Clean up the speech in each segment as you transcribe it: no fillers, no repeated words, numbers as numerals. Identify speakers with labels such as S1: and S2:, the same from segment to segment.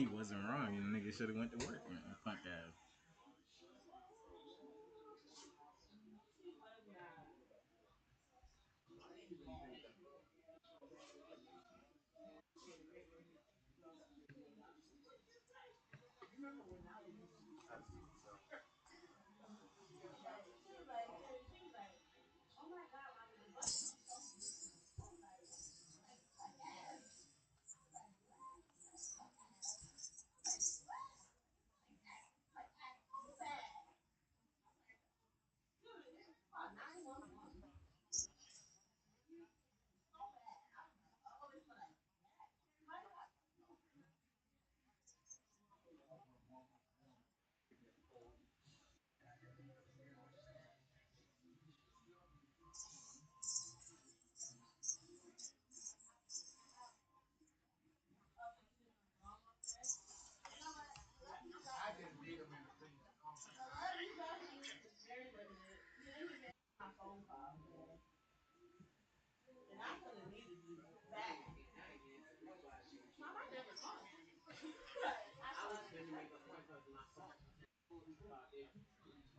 S1: He wasn't wrong. And the nigga should have went to work, man. Punk ass.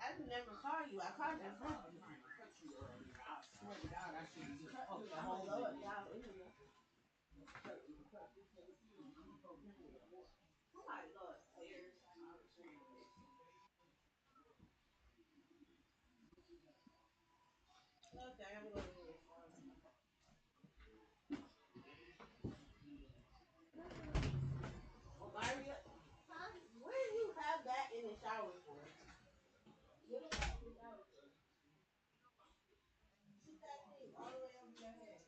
S2: I can never call you. I called you first. Swear to God, I should be. Oh, my Lord, y'all. Somebody go upstairs. Okay, I'm going to do this one. Maria, huh? Where do you have that in the shower for? Get it out in the shower. Shoot that thing all the way over your head.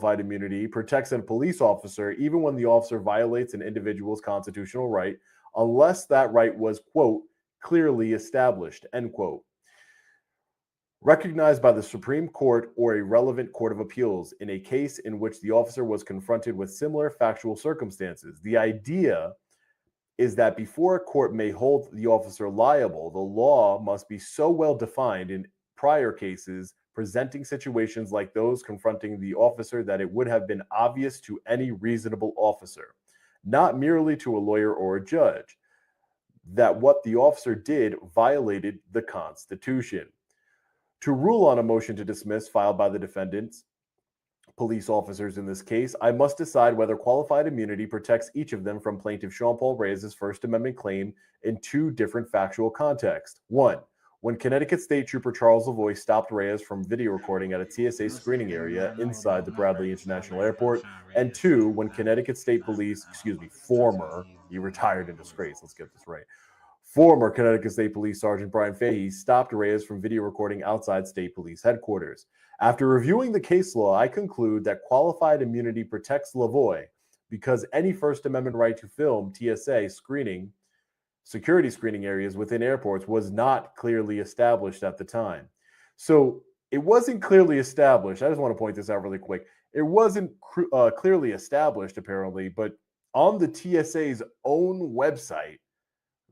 S3: qualified immunity protects a police officer even when the officer violates an individual's constitutional right, unless that right was, quote, clearly established, end quote, recognized by the Supreme Court or a relevant court of appeals in a case in which the officer was confronted with similar factual circumstances. The idea is that before a court may hold the officer liable, the law must be so well defined in prior cases presenting situations like those confronting the officer that it would have been obvious to any reasonable officer, not merely to a lawyer or a judge, that what the officer did violated the Constitution. To rule on a motion to dismiss filed by the defendants, police officers in this case, I must decide whether qualified immunity protects each of them from plaintiff Sean Paul Reyes' First Amendment claim in two different factual contexts. One, when Connecticut State Trooper Charles Lavoie stopped Reyes from video recording at a TSA screening area inside the Bradley International Airport. And two, when Connecticut State Police, former, he retired in disgrace, let's get this right, former Connecticut State Police Sergeant Brian Fahey stopped Reyes from video recording outside State Police headquarters. After reviewing the case law, I conclude that qualified immunity protects Lavoie because any First Amendment right to film TSA security screening areas within airports was not clearly established at the time. So it wasn't clearly established. I just want to point this out really quick. It wasn't clearly established, apparently, but on the TSA's own website,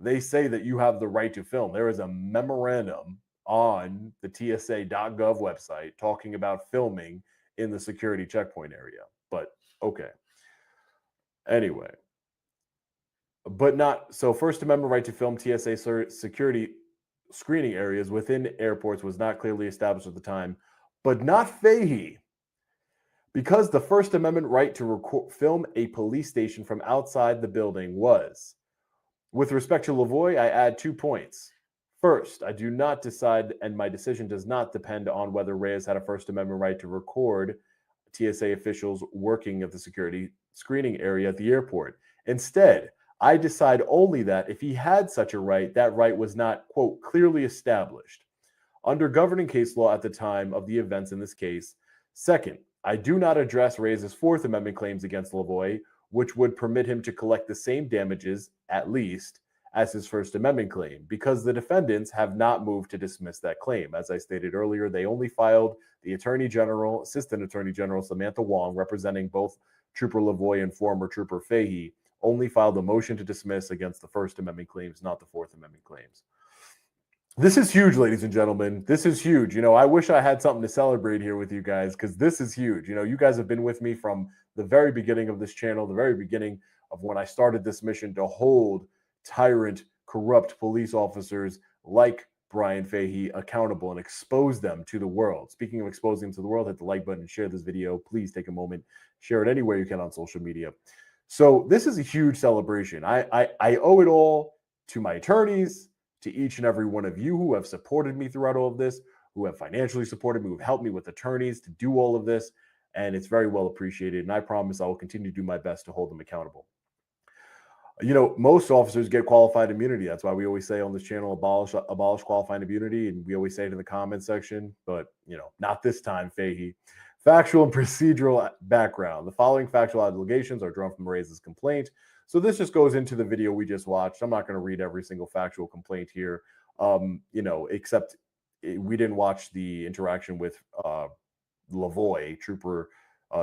S3: they say that you have the right to film. There is a memorandum on the TSA.gov website talking about filming in the security checkpoint area. But okay. Anyway. But not so First Amendment right to film TSA security screening areas within airports was not clearly established at the time, but not Fahey. Because the First Amendment right to film a police station from outside the building was. With respect to Lavoie, I add 2 points. First, I do not decide, and my decision does not depend on whether Reyes had a First Amendment right to record TSA officials working at the security screening area at the airport. Instead, I decide only that if he had such a right, that right was not, quote, clearly established under governing case law at the time of the events in this case. Second, I do not address Reyes' Fourth Amendment claims against Lavoie, which would permit him to collect the same damages, at least, as his First Amendment claim, because the defendants have not moved to dismiss that claim. As I stated earlier, they only filed the Assistant Attorney General Samantha Wong, representing both Trooper Lavoie and former Trooper Fahey, only filed a motion to dismiss against the First Amendment claims, not the Fourth Amendment claims. This is huge, ladies and gentlemen. This is huge. I wish I had something to celebrate here with you guys because this is huge. You guys have been with me from the very beginning of this channel, the very beginning of when I started this mission to hold tyrant, corrupt police officers like Brian Fahey accountable and expose them to the world. Speaking of exposing them to the world, hit the like button and share this video. Please take a moment, share it anywhere you can on social media. So this is a huge celebration. I owe it all to my attorneys, to each and every one of you who have supported me throughout all of this, who have financially supported me, who have helped me with attorneys to do all of this. And it's very well appreciated. And I promise I will continue to do my best to hold them accountable. Most officers get qualified immunity. That's why we always say on this channel, abolish qualified immunity. And we always say it in the comment section, but not this time, Fahey. Factual and procedural background. The following factual allegations are drawn from Reyes' complaint. So this just goes into the video we just watched. I'm not going to read every single factual complaint here, except we didn't watch the interaction with Lavoie, Trooper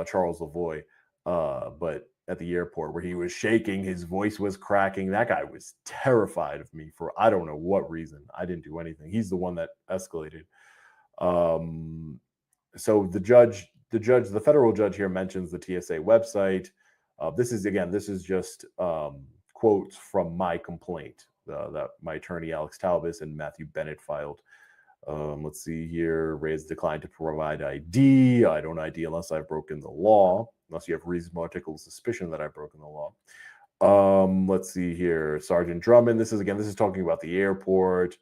S3: Charles Lavoie, but at the airport where he was shaking, his voice was cracking. That guy was terrified of me for I don't know what reason. I didn't do anything. He's the one that escalated. So the federal judge here mentions the TSA website. This is just quotes from my complaint that my attorney Alex Talbis and Matthew Bennett filed. Let's see here. Reyes declined to provide ID. I don't ID unless I've broken the law, unless you have reasonable articulable suspicion that I've broken the law. Let's see here. Sergeant Drummond. This is talking about the airport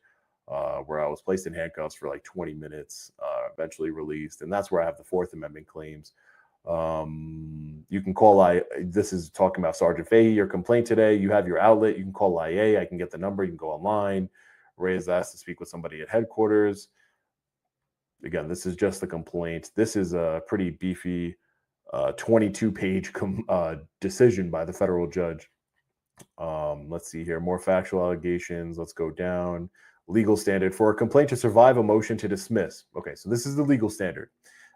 S3: where I was placed in handcuffs for like 20 minutes, eventually released. And that's where I have the Fourth Amendment claims. You can call this is talking about Sergeant Fahey, your complaint today. You have your outlet. You can call IA. I can get the number. You can go online. Reyes asked to speak with somebody at headquarters. Again, this is just the complaint. This is a pretty beefy 22-page decision by the federal judge. Let's see here. More factual allegations. Let's go down. Legal standard for a complaint to survive a motion to dismiss. Okay, so this is the legal standard.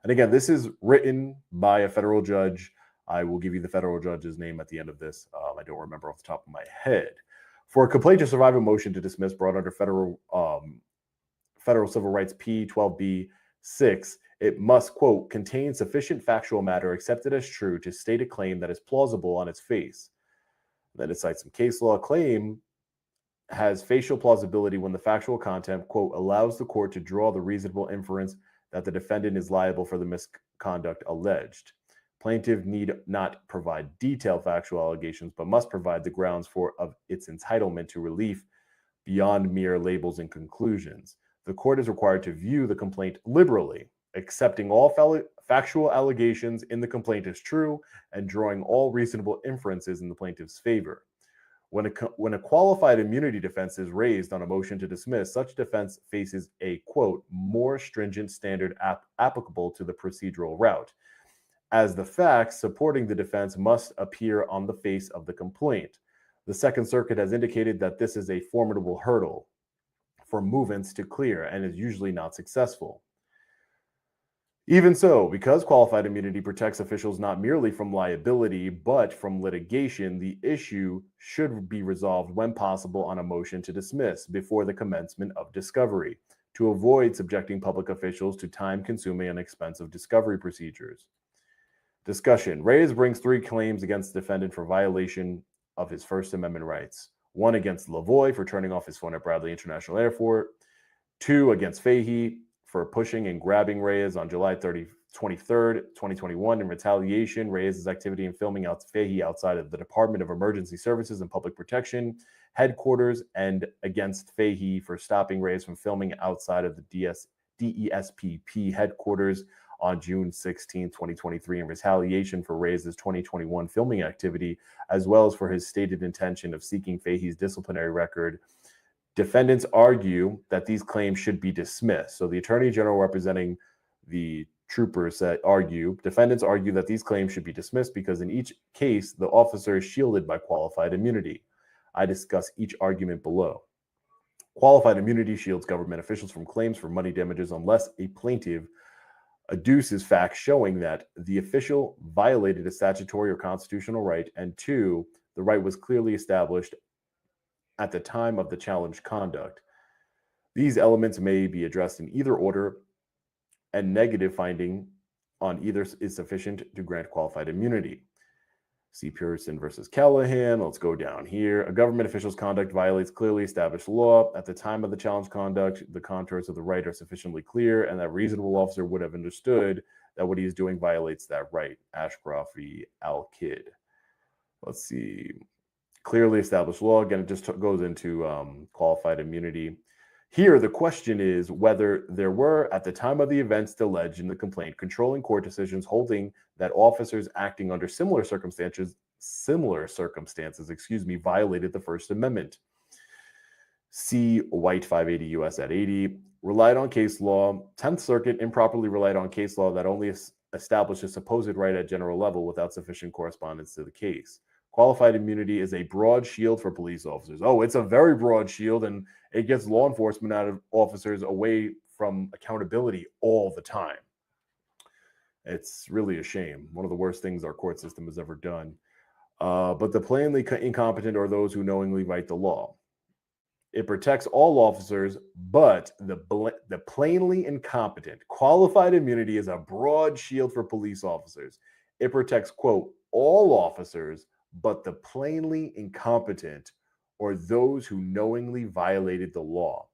S3: And again, this is written by a federal judge. I will give you the federal judge's name at the end of this. I don't remember off the top of my head. For a complaint to survive a motion to dismiss brought under federal civil rights P12B 6, it must, quote, contain sufficient factual matter accepted as true to state a claim that is plausible on its face. Then it cites some case law. Claim has facial plausibility when the factual content, quote, allows the court to draw the reasonable inference that the defendant is liable for the misconduct alleged. Plaintiff need not provide detailed factual allegations, but must provide the grounds of its entitlement to relief beyond mere labels and conclusions. The court is required to view the complaint liberally, accepting all factual allegations in the complaint as true and drawing all reasonable inferences in the plaintiff's favor. When a qualified immunity defense is raised on a motion to dismiss, such defense faces a, quote, more stringent standard applicable to the procedural route, as the facts supporting the defense must appear on the face of the complaint. The Second Circuit has indicated that this is a formidable hurdle for movements to clear and is usually not successful. Even so, because qualified immunity protects officials not merely from liability, but from litigation, the issue should be resolved when possible on a motion to dismiss before the commencement of discovery, to avoid subjecting public officials to time-consuming and expensive discovery procedures. Discussion. Reyes brings 3 claims against the defendant for violation of his First Amendment rights. 1 against Lavoie for turning off his phone at Bradley International Airport. 2 against Fahey for pushing and grabbing Reyes on July 23rd, 2021. In retaliation, Reyes' activity in filming Fahey outside of the Department of Emergency Services and Public Protection headquarters, and against Fahey for stopping Reyes from filming outside of the DESPP headquarters on June 16, 2023, in retaliation for Reyes' 2021 filming activity, as well as for his stated intention of seeking Fahey's disciplinary record. Defendants argue that these claims should be dismissed. So the Attorney General representing the troopers defendants argue that these claims should be dismissed because in each case, the officer is shielded by qualified immunity. I discuss each argument below. Qualified immunity shields government officials from claims for money damages unless a plaintiff adduces facts showing that the official violated a statutory or constitutional right, and 2, the right was clearly established at the time of the challenged conduct. These elements may be addressed in either order, and negative finding on either is sufficient to grant qualified immunity. See Pearson versus Callahan. Let's go down here. A government official's conduct violates clearly established law. At the time of the challenge conduct, the contours of the right are sufficiently clear, and that reasonable officer would have understood that what he is doing violates that right. Ashcroft v. Al-Kid. Let's see. Clearly established law. Again, it just goes into qualified immunity. Here, the question is whether there were, at the time of the events alleged in the complaint, controlling court decisions holding that officers acting under similar circumstances, violated the First Amendment. See White 580 U.S. at 80. Relied on case law. 10th Circuit improperly relied on case law that only established a supposed right at general level without sufficient correspondence to the case. Qualified immunity is a broad shield for police officers. Oh, it's a very broad shield, and it gets law enforcement officers away from accountability all the time. It's really a shame. One of the worst things our court system has ever done. But the plainly incompetent are those who knowingly violate the law. It protects all officers, but the plainly incompetent. Qualified immunity is a broad shield for police officers. It protects, quote, all officers, but the plainly incompetent or those who knowingly violated the law.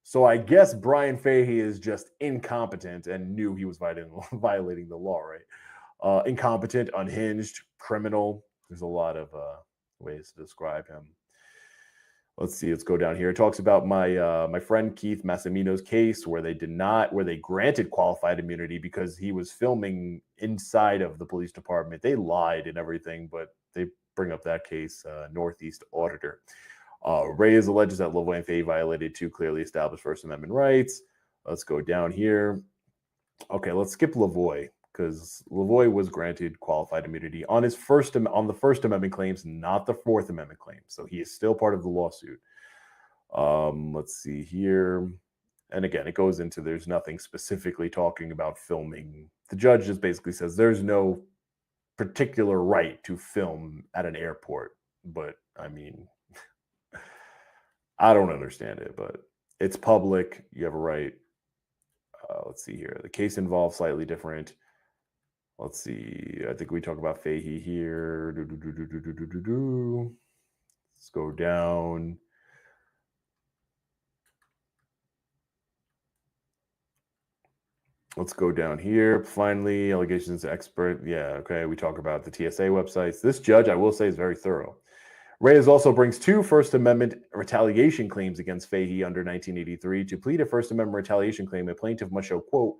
S3: So I guess Brian Fahey is just incompetent and knew he was violating the law, right? Incompetent, unhinged, criminal. There's a lot of ways to describe him. Let's see. Let's go down here. It talks about my friend Keith Massimino's case where they granted qualified immunity because he was filming inside of the police department. They lied and everything, but they bring up that case, Northeast Auditor. Reyes alleges that Lavoie and Fahey violated 2 clearly established First Amendment rights. Let's go down here. Okay, let's skip Lavoie because Lavoie was granted qualified immunity on the First Amendment claims, not the Fourth Amendment claims. So he is still part of the lawsuit. Let's see here. And again, it goes into there's nothing specifically talking about filming. The judge just basically says there's no particular right to film at an airport. But I mean, I don't understand it, but it's public. You have a right. Let's see here. The case involves slightly different. Let's see. I think we talk about Fahey here. Let's go down. Let's go down here. Finally, allegations expert. Yeah, okay. We talk about the TSA websites. This judge, I will say, is very thorough. Reyes also brings 2 First Amendment retaliation claims against Fahey under 1983. To plead a First Amendment retaliation claim, a plaintiff must show, quote,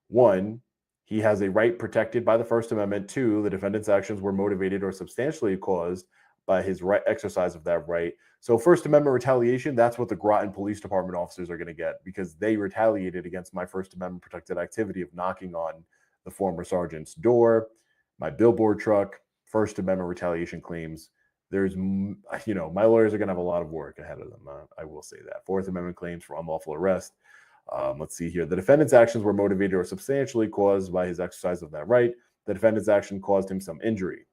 S3: 1, he has a right protected by the First Amendment. 2, the defendant's actions were motivated or substantially caused by his right exercise of that right. So First Amendment retaliation, that's what the Groton Police Department officers are going to get because they retaliated against my First Amendment protected activity of knocking on the former sergeant's door, my billboard truck, First Amendment retaliation claims. There's, my lawyers are going to have a lot of work ahead of them. I will say that. Fourth Amendment claims for unlawful arrest. Let's see here. The defendant's actions were motivated or substantially caused by his exercise of that right. The defendant's action caused him some injury.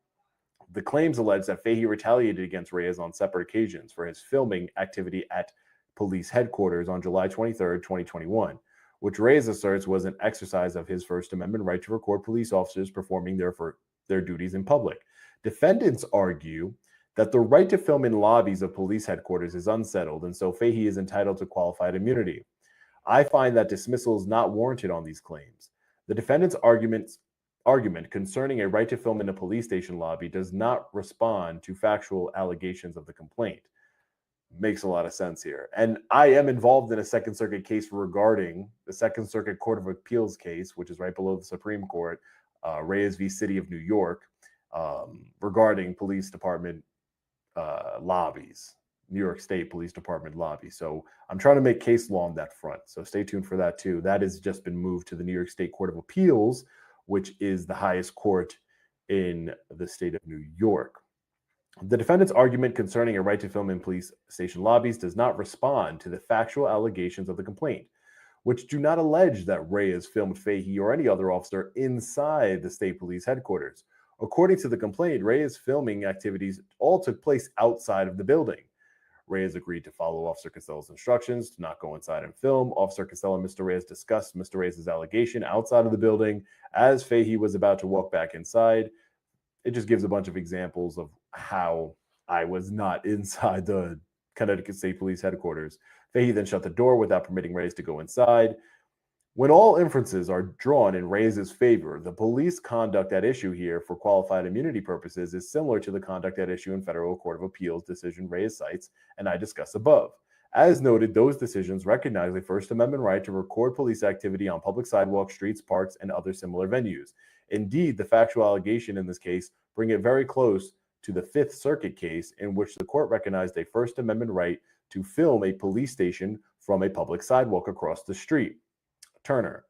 S3: The claims allege that Fahey retaliated against Reyes on separate occasions for his filming activity at police headquarters on July 23rd, 2021, which Reyes asserts was an exercise of his First Amendment right to record police officers performing their duties in public. Defendants argue that the right to film in lobbies of police headquarters is unsettled, and so Fahey is entitled to qualified immunity. I find that dismissal is not warranted on these claims. The defendant's argument concerning a right to film in a police station lobby does not respond to factual allegations of the complaint. Makes a lot of sense here. And I am involved in a Second Circuit case regarding the Second Circuit Court of Appeals case, which is right below the Supreme Court, Reyes v. City of New York, regarding police department lobbies, New York State Police Department lobby. So I'm trying to make case law on that front. So stay tuned for that too. That has just been moved to the New York State Court of Appeals, which is the highest court in the state of New York. The defendant's argument concerning a right to film in police station lobbies does not respond to the factual allegations of the complaint, which do not allege that Reyes filmed Fahey or any other officer inside the state police headquarters. According to the complaint, Reyes' filming activities all took place outside of the building. Reyes agreed to follow Officer Castella's instructions to not go inside and film. Officer Castella and Mr. Reyes discussed Mr. Reyes' allegation outside of the building as Fahey was about to walk back inside. It just gives a bunch of examples of how I was not inside the Connecticut State Police headquarters. Fahey then shut the door without permitting Reyes to go inside. When all inferences are drawn in Reyes' favor, the police conduct at issue here for qualified immunity purposes is similar to the conduct at issue in Federal Court of Appeals decision Reyes cites and I discuss above. As noted, those decisions recognize a First Amendment right to record police activity on public sidewalks, streets, parks, and other similar venues. Indeed, the factual allegation in this case bring it very close to the Fifth Circuit case in which the court recognized a First Amendment right to film a police station from a public sidewalk across the street. Turner.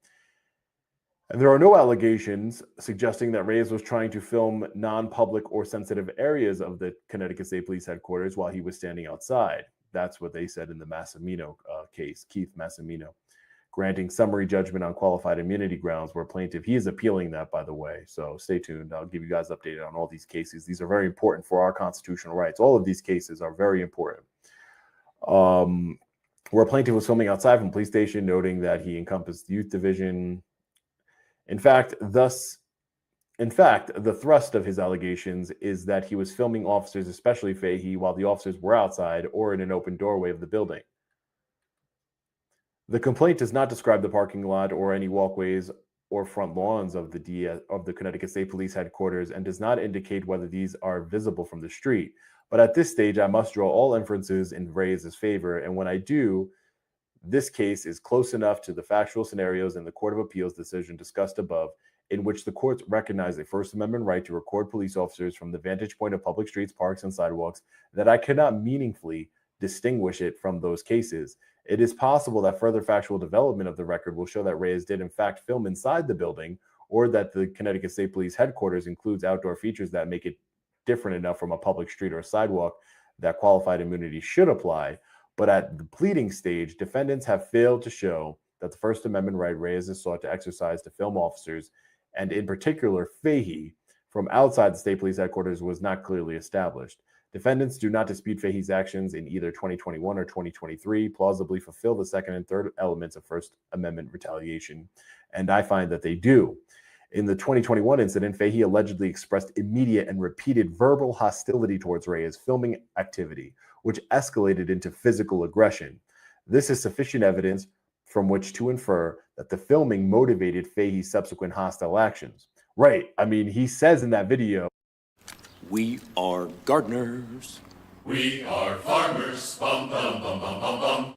S3: And there are no allegations suggesting that Reyes was trying to film non-public or sensitive areas of the Connecticut State Police headquarters while he was standing outside. That's what they said in the Massimino case, Keith Massimino, granting summary judgment on qualified immunity grounds where plaintiff, he is appealing that, by the way. So stay tuned. I'll give you guys updated on all these cases. These are very important for our constitutional rights. All of these cases are very important. Where a plaintiff was filming outside from a police station, noting that he encompassed youth division. In fact, the thrust of his allegations is that he was filming officers, especially Fahey, while the officers were outside or in an open doorway of the building. The complaint does not describe the parking lot or any walkways or front lawns of the Connecticut State Police headquarters and does not indicate whether these are visible from the street. But at this stage, I must draw all inferences in Reyes' favor, and when I do, this case is close enough to the factual scenarios in the Court of Appeals decision discussed above, in which the courts recognize a First Amendment right to record police officers from the vantage point of public streets, parks, and sidewalks, that I cannot meaningfully distinguish it from those cases. It is possible that further factual development of the record will show that Reyes did in fact film inside the building, or that the Connecticut State Police headquarters includes outdoor features that make it different enough from a public street or sidewalk that qualified immunity should apply. But at the pleading stage, defendants have failed to show that the First Amendment right Reyes has sought to exercise to film officers, and in particular Fahey, from outside the state police headquarters was not clearly established. Defendants do not dispute Fahey's actions in either 2021 or 2023 plausibly fulfill the second and third elements of First Amendment retaliation, and I find that they do. In the 2021 incident, Fahey allegedly expressed immediate and repeated verbal hostility towards Reyes' filming activity, which escalated into physical aggression. This is sufficient evidence from which to infer that the filming motivated Fahey's subsequent hostile actions. Right. I mean, he says in that video,
S4: "We are gardeners.
S5: We are farmers. Bum, bum, bum, bum, bum, bum.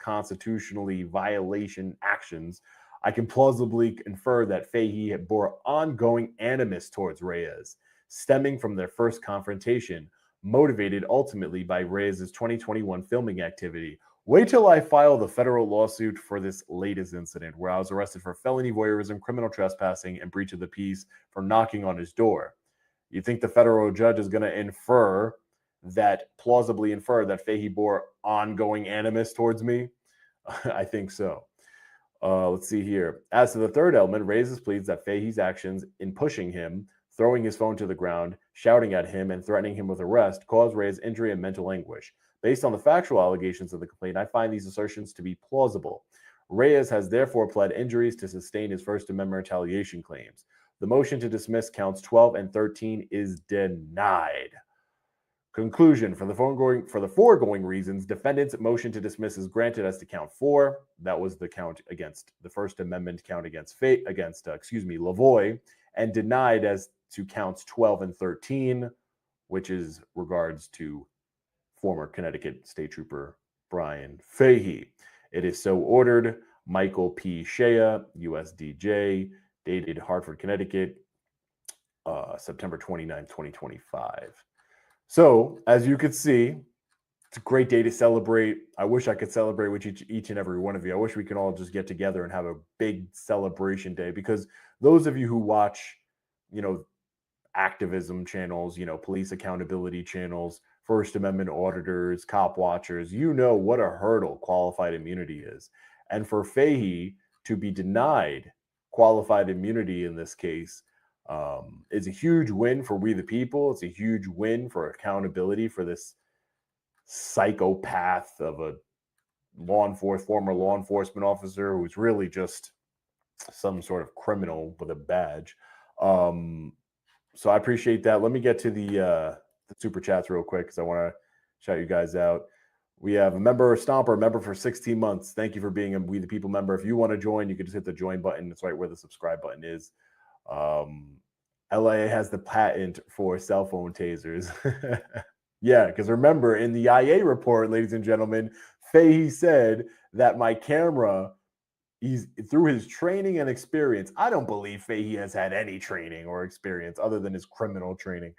S3: constitutionally violation actions, I can plausibly infer that Fahey bore ongoing animus towards Reyes, stemming from their first confrontation, motivated ultimately by Reyes' 2021 filming activity. Wait till I file the federal lawsuit for this latest incident, where I was arrested for felony voyeurism, criminal trespassing, and breach of the peace for knocking on his door. You think the federal judge is going to plausibly infer that Fahey bore ongoing animus towards me? I think so. Let's see here. As to the third element, Reyes pleads that Fahey's actions in pushing him, throwing his phone to the ground, shouting at him, and threatening him with arrest caused Reyes injury and mental anguish. Based on the factual allegations of the complaint, I find these assertions to be plausible. Reyes has therefore pled injuries to sustain his First Amendment retaliation claims. The motion to dismiss counts 12 and 13 is denied. Conclusion: for the foregoing reasons, defendant's motion to dismiss is granted as to count 4. That was the count against the First Amendment count against Lavoie, and denied as to counts 12 and 13, which is regards to former Connecticut State Trooper Brian Fahey. It is so ordered. Michael P. Shea, USDJ, dated Hartford, Connecticut, September 29, 2025. So, as you could see, it's a great day to celebrate. I wish I could celebrate with each and every one of you. I wish we could all just get together and have a big celebration day, because those of you who watch, activism channels, police accountability channels, First Amendment auditors, cop watchers, what a hurdle qualified immunity is. And for Fahey to be denied qualified immunity in this case is a huge win for we the people. It's a huge win for accountability for this psychopath of a former law enforcement officer who's really just some sort of criminal with a badge. So I appreciate that. Let me get to the super chats real quick, because I want to shout you guys out. We have a member, Stomper, a member for 16 months. Thank you for being a We the People member. If you want to join, you can just hit the join button. It's right where the subscribe button is. LA has the patent for cell phone tasers. Yeah, because remember, in the IA report, ladies and gentlemen, Fahey said that my camera, through his training and experience, I don't believe Fahey has had any training or experience other than his criminal training.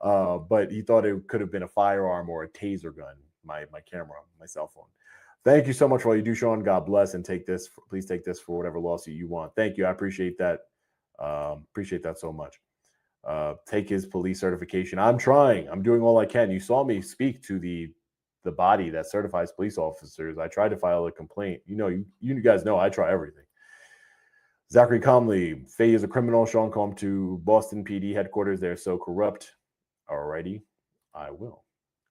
S3: But he thought it could have been a firearm or a taser gun, my camera, my cell phone. Thank you so much for all you do, Sean. God bless, and please take this for whatever lawsuit you want. Thank you. I appreciate that. Appreciate that so much. Take his police certification. I'm trying. I'm doing all I can. You saw me speak to the body that certifies police officers. I tried to file a complaint. You guys know I try everything. Zachary Comley, Fahey is a criminal. Sean, come to Boston PD headquarters. They're so corrupt. Alrighty, I will.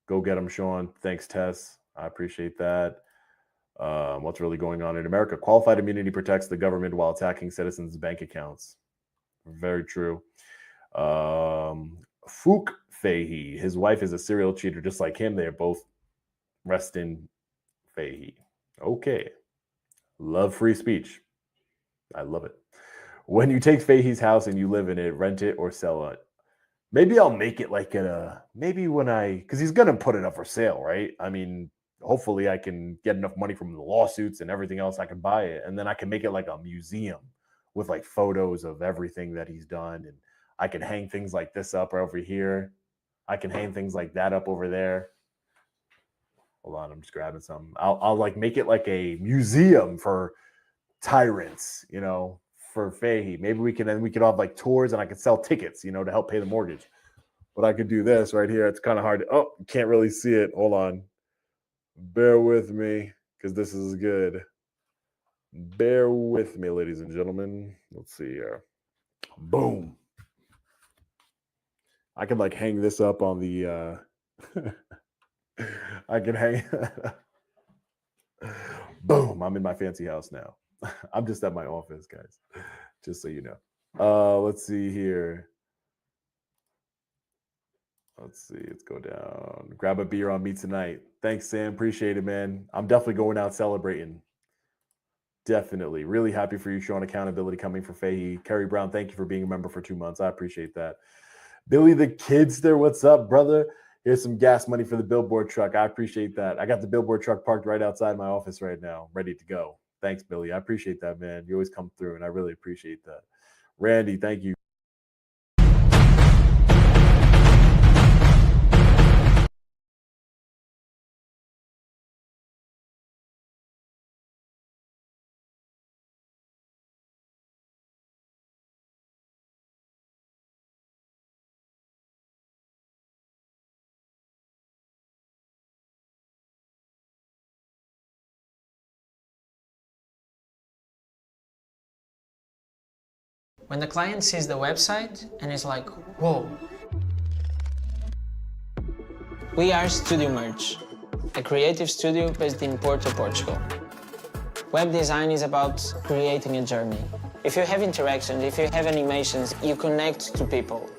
S3: Go get him, Sean. Thanks, Tess. I appreciate that. What's really going on in America? Qualified immunity protects the government while attacking citizens' bank accounts. Very true. Fook Fahey. His wife is a serial cheater just like him. They're both rest in Fahey. Okay. Love free speech. I love it. When you take Fahey's house and you live in it, rent it or sell it. Maybe I'll make it like maybe when because he's going to put it up for sale, right? I mean, hopefully I can get enough money from the lawsuits and everything else. I can buy it. And then I can make it like a museum with like photos of everything that he's done. And I can hang things like this up over here. I can hang things like that up over there. Hold on, I'm just grabbing some. I'll like make it like a museum for tyrants, for Fahey. Maybe we could have like tours and I could sell tickets, to help pay the mortgage. But I could do this right here. It's kind of hard. You can't really see it. Hold on. Bear with me because this is good. Bear with me, ladies and gentlemen. Let's see here. Boom. I could like hang this up on the I can hang boom. I'm in my fancy house now. I'm just at my office, guys. Just so you know. Let's see here. Let's see. Let's go down. Grab a beer on me tonight. Thanks, Sam. Appreciate it, man. I'm definitely going out celebrating. Definitely. Really happy for you showing accountability coming for Fahey. Kerry Brown, thank you for being a member for 2 months. I appreciate that. Billy the Kidster, what's up, brother? Here's some gas money for the billboard truck. I appreciate that. I got the billboard truck parked right outside my office right now, ready to go. Thanks, Billy. I appreciate that, man. You always come through, and I really appreciate that. Randy, thank you.
S6: When the client sees the website and is like, whoa. We are Studio Merge, a creative studio based in Porto, Portugal. Web design is about creating a journey. If you have interactions, if you have animations, you connect to people.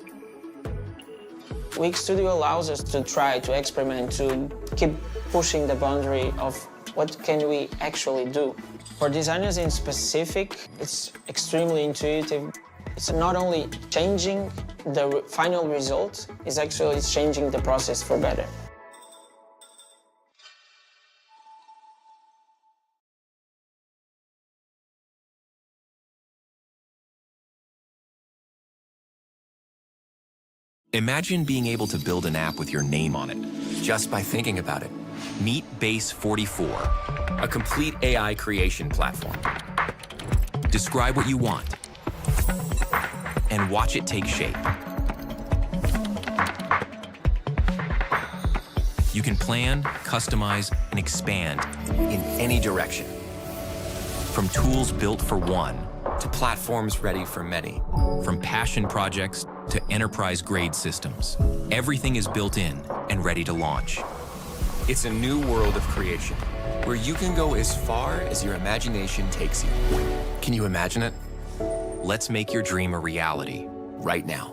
S6: Wix Studio allows us to try, to experiment, to keep pushing the boundary of what can we actually do. For designers in specific, it's extremely intuitive. It's not only changing the final result, it's actually changing the process for better.
S7: Imagine being able to build an app with your name on it, just by thinking about it. Meet Base 44, a complete AI creation platform. Describe what you want, and watch it take shape. You can plan, customize, and expand in any direction. From tools built for one, to platforms ready for many. From passion projects to enterprise-grade systems. Everything is built in and ready to launch. It's a new world of creation, where you can go as far as your imagination takes you. Can you imagine it? Let's make your dream a reality, right now.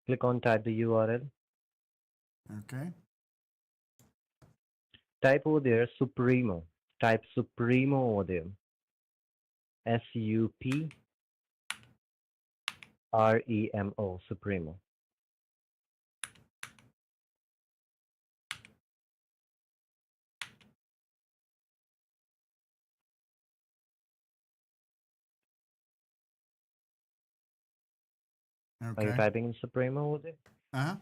S8: Click on type the URL.
S9: Okay.
S8: Type over there Supremo. Type Supremo over there. SUPREMO. Supremo. Are you
S9: Okay.
S8: typing in Supremo over there?
S9: Uh-huh.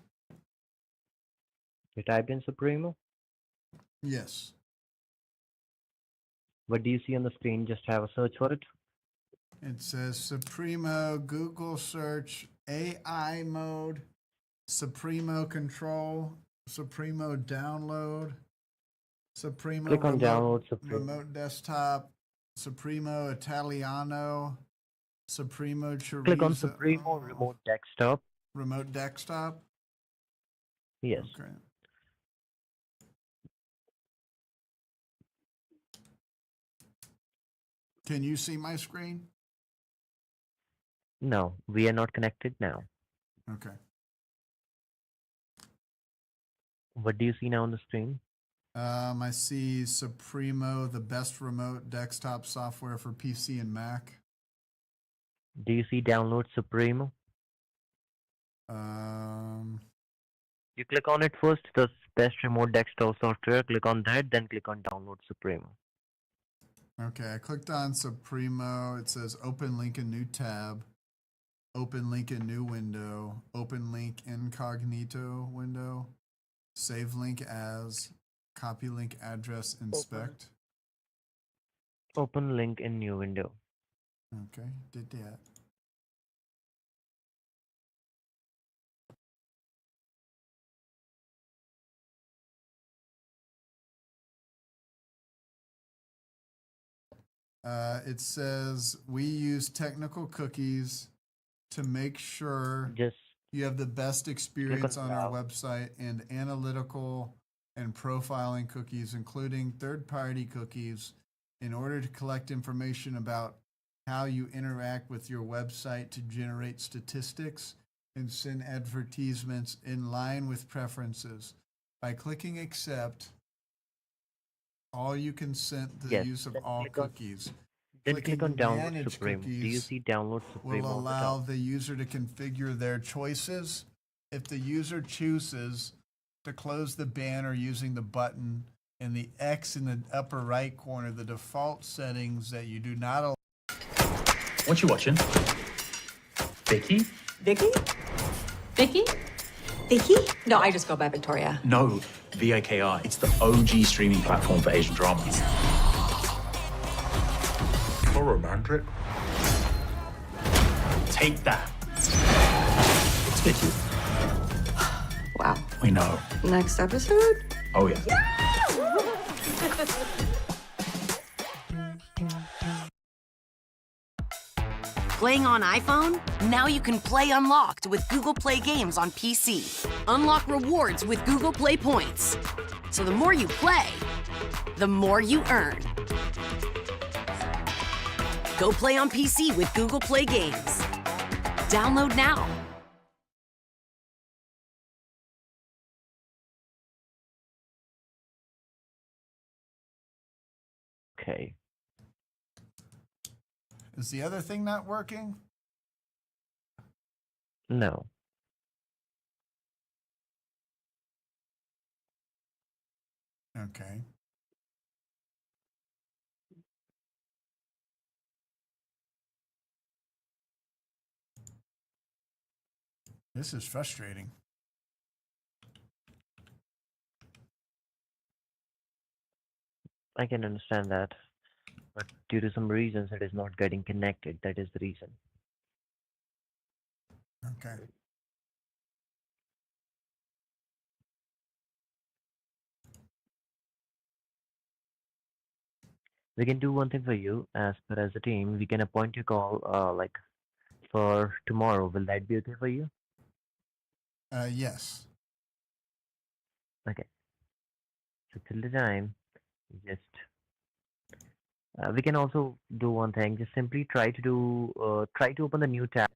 S8: You typed in Supremo?
S9: Yes.
S8: What do you see on the screen? Just have a search for it.
S9: It says Supremo, Google search, AI mode, Supremo control, Supremo download, Supremo
S8: Click on
S9: remote,
S8: download Supremo.
S9: remote desktop, Supremo Italiano, Supremo Chorizo.
S8: Click on Supremo remote desktop.
S9: Remote desktop.
S8: Yes.
S9: Okay. Can you see my screen?
S8: No, we are not connected now.
S9: Okay.
S8: What do you see now on the screen?
S9: I see Supremo, the best remote desktop software for PC and Mac.
S8: Do you see download Supremo? You click on it first, the best remote desktop software. Click on that, then click on download Supremo.
S9: Okay, I clicked on Supremo. It says open link in new tab, open link in new window, open link incognito window, save link as, copy link address, inspect.
S8: Open link in new window.
S9: Okay, did that. It says we use technical cookies to make sure
S8: Just
S9: you have the best experience on our
S8: browse.
S9: website, and analytical and profiling cookies, including third-party cookies, in order to collect information about how you interact with your website to generate statistics and send advertisements in line with preferences. By clicking accept, all you consent to the
S8: Yes,
S9: use of
S8: then
S9: all
S8: click on-
S9: cookies.
S8: Then
S9: Clicking
S8: click on download
S9: manage
S8: Supremo. Do you
S9: cookies
S8: see download Supremo
S9: will
S8: on the
S9: allow
S8: top?
S9: the user to configure their choices. If the user chooses to close the banner using the button and the X in the upper right corner, the default settings that you do not allow.
S10: What you watching? Vicky?
S11: Vicky? Vicky? Vicky? No, I just go by Victoria.
S10: No, VIKI. It's the OG streaming platform for Asian dramas. So romantic. Take that. It's Vicky.
S11: Wow.
S10: We know.
S11: Next episode?
S10: Oh, yeah.
S12: Playing on iPhone? Now you can play Unlocked with Google Play Games on PC. Unlock rewards with Google Play Points. So the more you play, the more you earn. Go play on PC with Google Play Games. Download now.
S8: Okay.
S9: Is the other thing not working?
S8: No.
S9: Okay. This is frustrating.
S8: I can understand that. But due to some reasons, it is not getting connected. That is the reason.
S9: Okay.
S8: We can do one thing for you. As per as a team, we can appoint you call like for tomorrow. Will that be okay for you?
S9: Yes.
S8: Okay. So till the time, just we can also do one thing. Just simply try to open the new tab.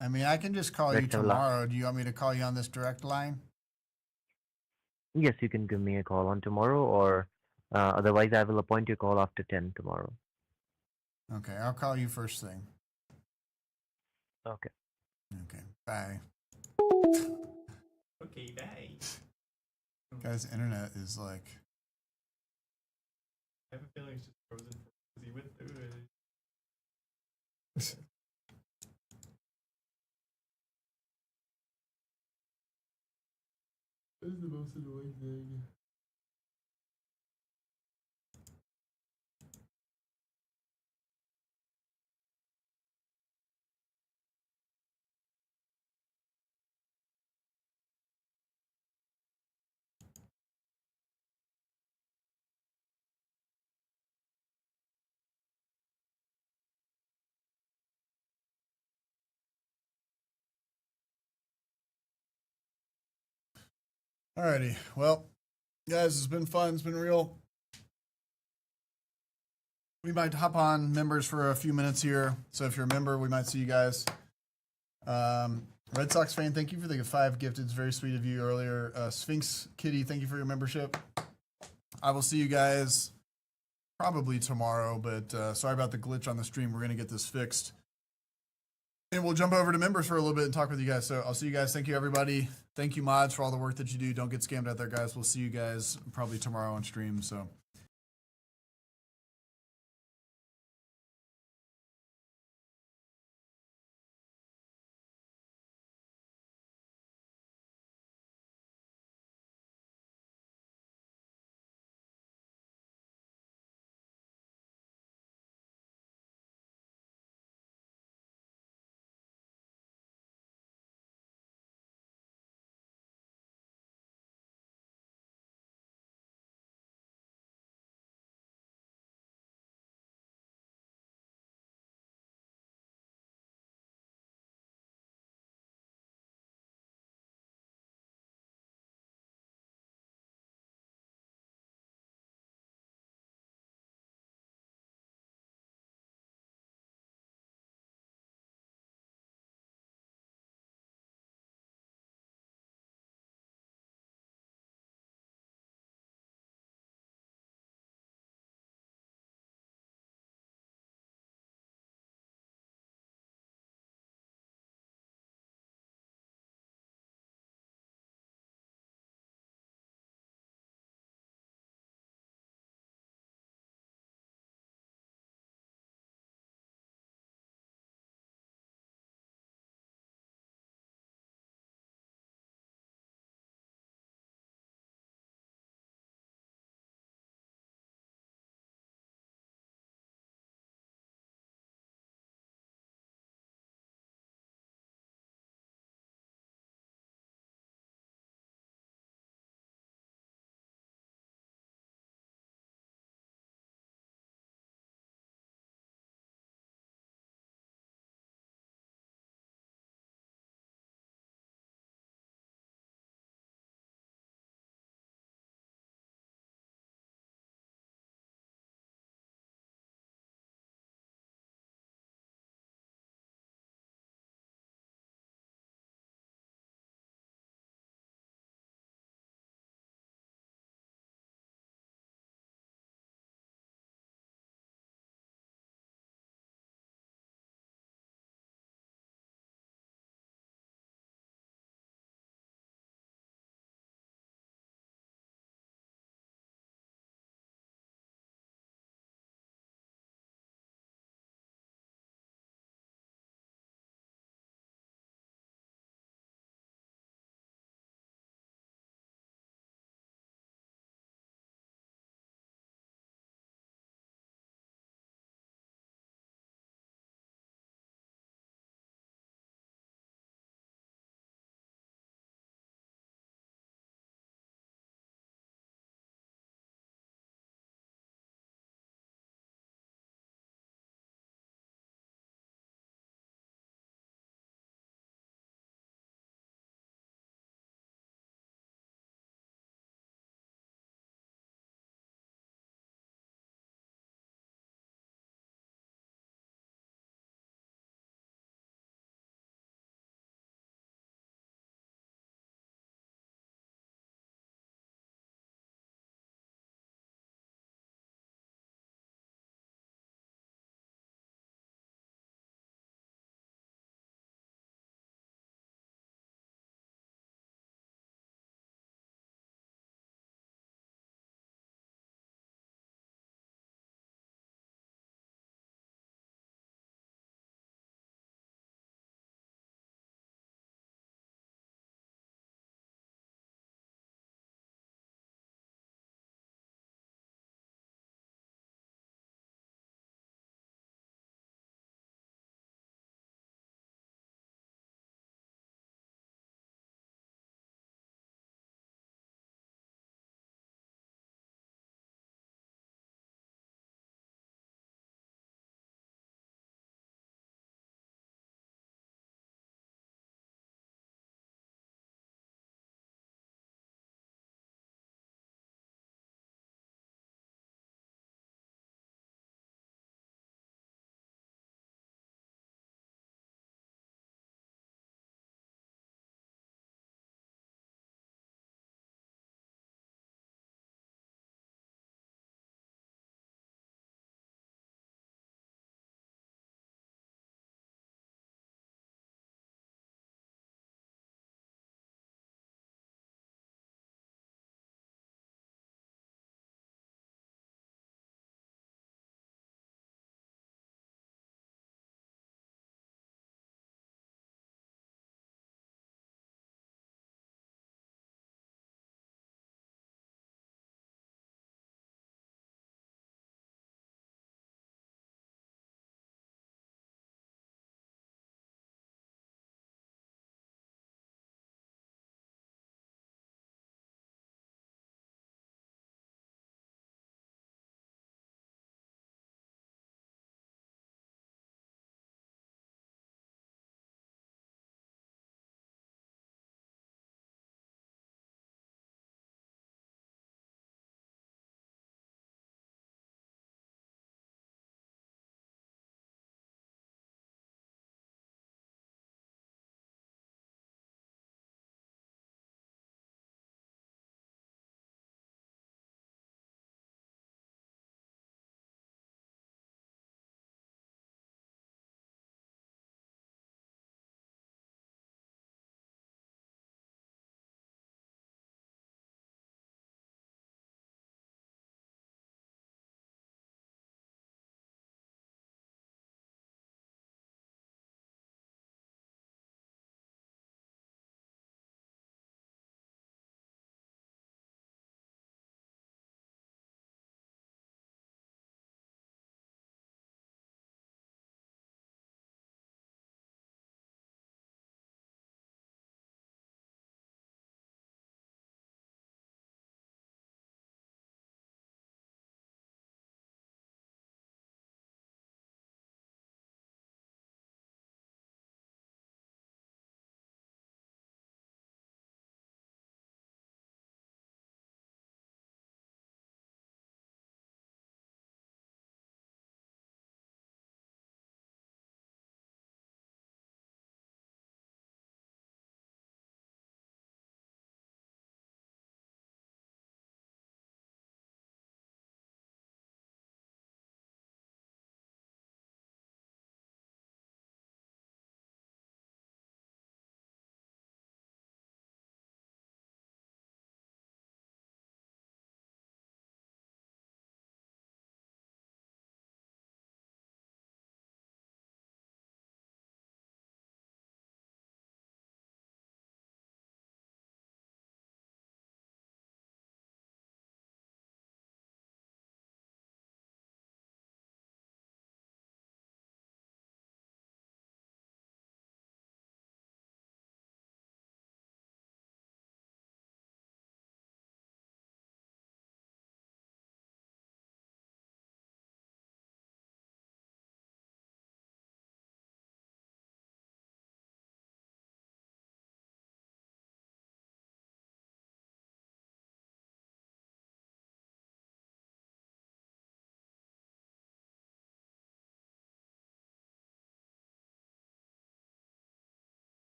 S9: I mean, I can just call you
S8: Let's have a look.
S9: tomorrow. Do you want me to call you on this direct line?
S8: Yes, you can give me a call on tomorrow, or otherwise I will appoint you call after 10 tomorrow.
S9: Okay, I'll call you first thing.
S8: Okay.
S9: Okay, bye.
S1: Okay, bye.
S9: Guys, internet is like.
S1: I have a feeling it's just frozen because he went through it.
S3: That's the most annoying thing.
S9: Alrighty. Well, guys, it's been fun. It's been real. We might hop on members for a few minutes here. So if you're a member, we might see you guys. Red Sox fan, thank you for the 5 gifted. It's very sweet of you earlier. Sphinx Kitty, thank you for your membership. I will see you guys probably tomorrow, but sorry about the glitch on the stream. We're going to get this fixed. And we'll jump over to members for a little bit and talk with you guys. So I'll see you guys. Thank you, everybody. Thank you, mods, for all the work that you do. Don't get scammed out there, guys. We'll see you guys probably tomorrow on stream. So.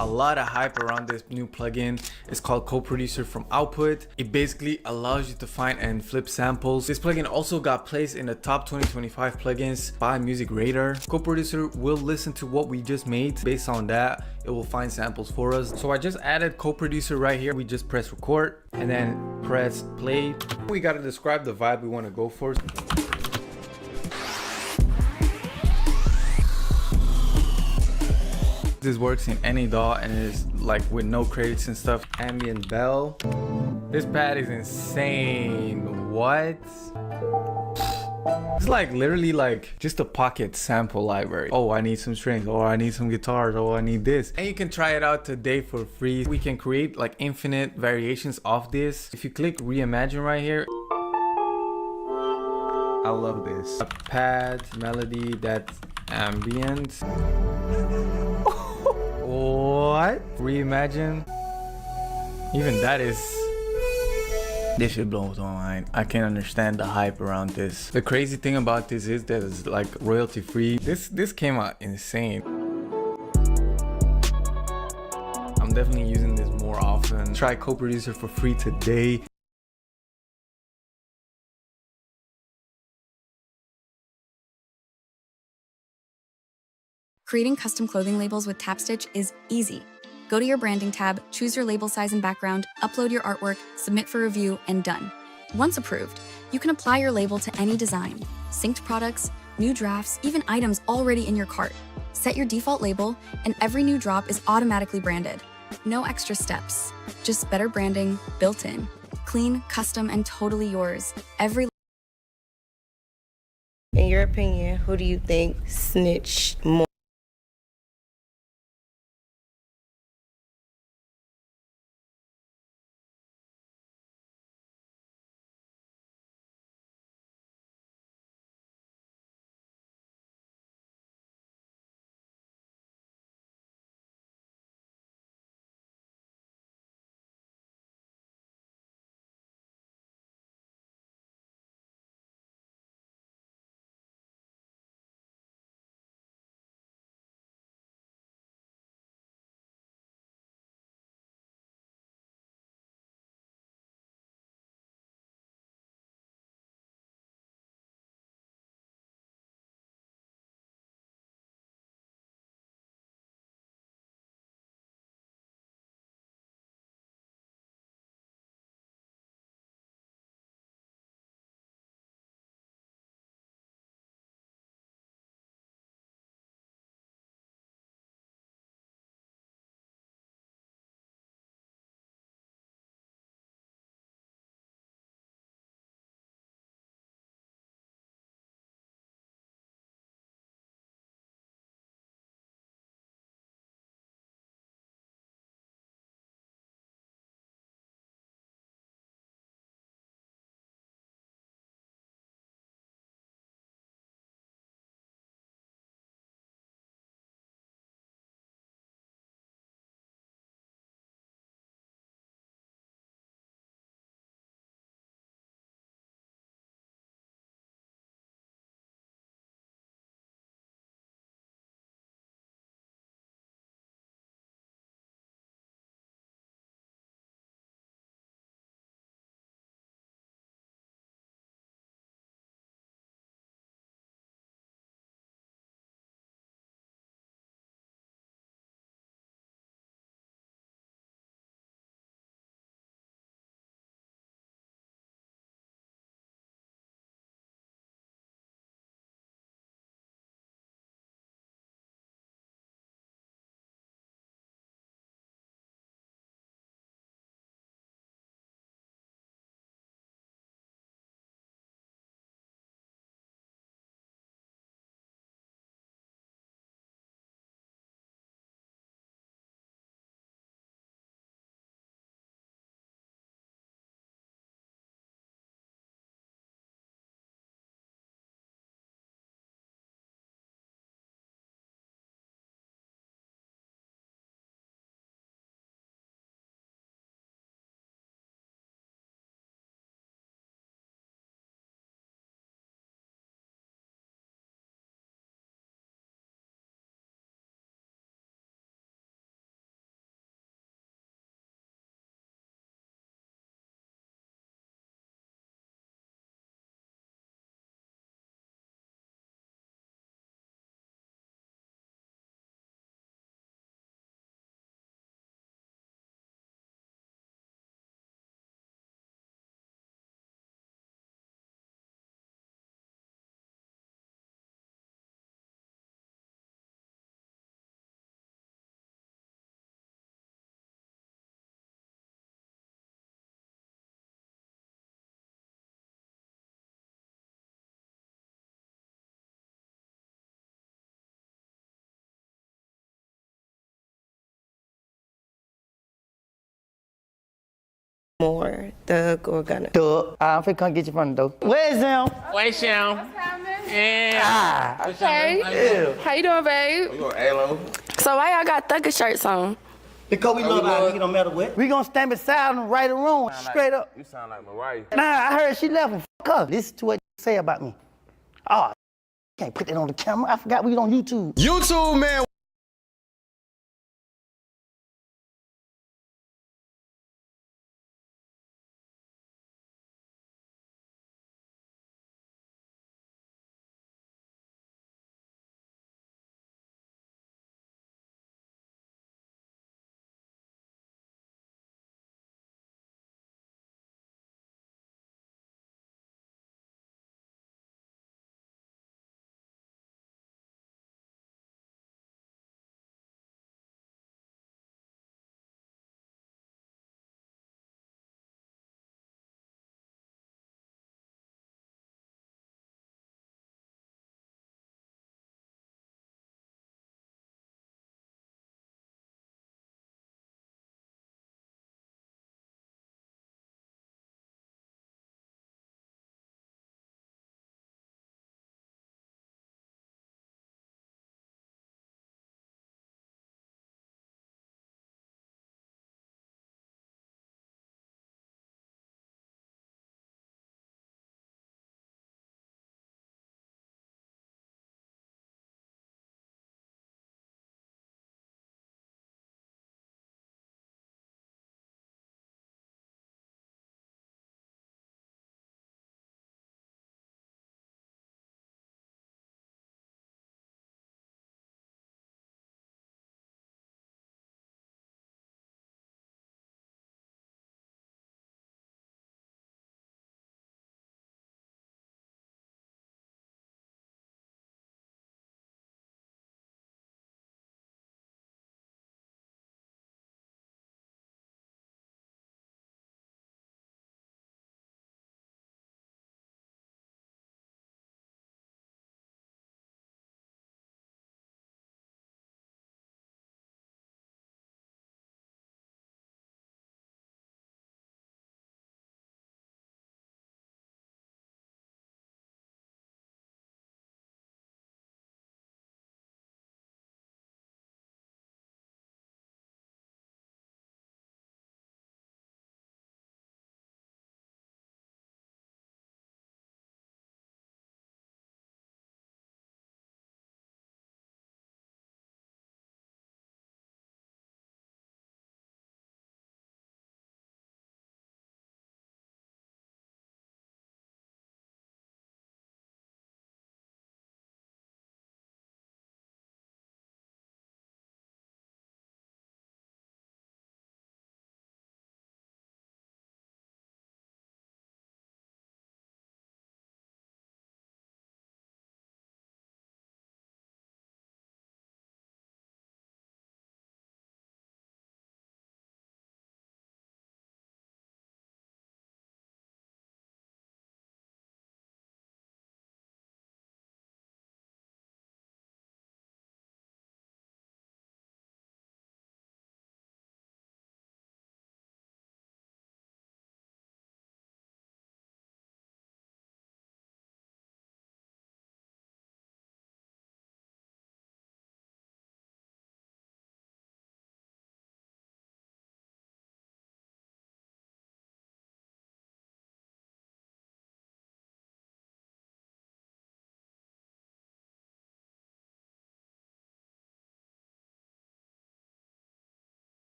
S13: a lot of hype around this new plugin. It's called CoProducer from Output. It basically allows you to find and flip samples. This plugin also got placed in the top 2025 plugins by Music Radar. CoProducer will listen to what we just made. Based on that, it will find samples for us. So I just added CoProducer right here. We just press record and then press play. We got to describe the vibe we want to go for. This works in any DAW and is like with no credits and stuff. Ambient bell. This pad is insane. What? It's like literally like just a pocket sample library. Oh, I need some strings. Oh, I need some guitars. Oh, I need this. And you can try it out today for free. We can create like infinite variations of this. If you click reimagine right here, I love this. A pad melody that's ambient. What? Reimagine? Even that is... This shit blows my mind. I can't understand the hype around this. The crazy thing about this is that it's like royalty free. This came out insane. I'm definitely using this more often. Try CoProducer for free today.
S14: Creating custom clothing labels with TapStitch is easy. Go to your branding tab, choose your label size and background, upload your artwork, submit for review, and done. Once approved, you can apply your label to any design, synced products, new drafts, even items already in your cart. Set your default label, and every new drop is automatically branded. No extra steps, just better branding built in. Clean, custom, and totally yours.
S15: In your opinion, who do you think snitched more? more, Thug or Gunna?
S16: Thug. I'm finna come get you from the door. Where's him?
S17: Where's Sham?
S16: Yeah.
S17: Ah.
S16: Okay.
S17: How you doing, babe?
S16: We go Halo.
S17: So why y'all got Thugger shirts on?
S16: Because we love our nigga no matter what. We gonna stand beside him right or wrong, straight up.
S18: You sound like Mariah.
S16: Nah, I heard she left him. Fuck her. Listen to what you say about me. Oh, can't put that on the camera. I forgot we was on YouTube.
S18: YouTube, man.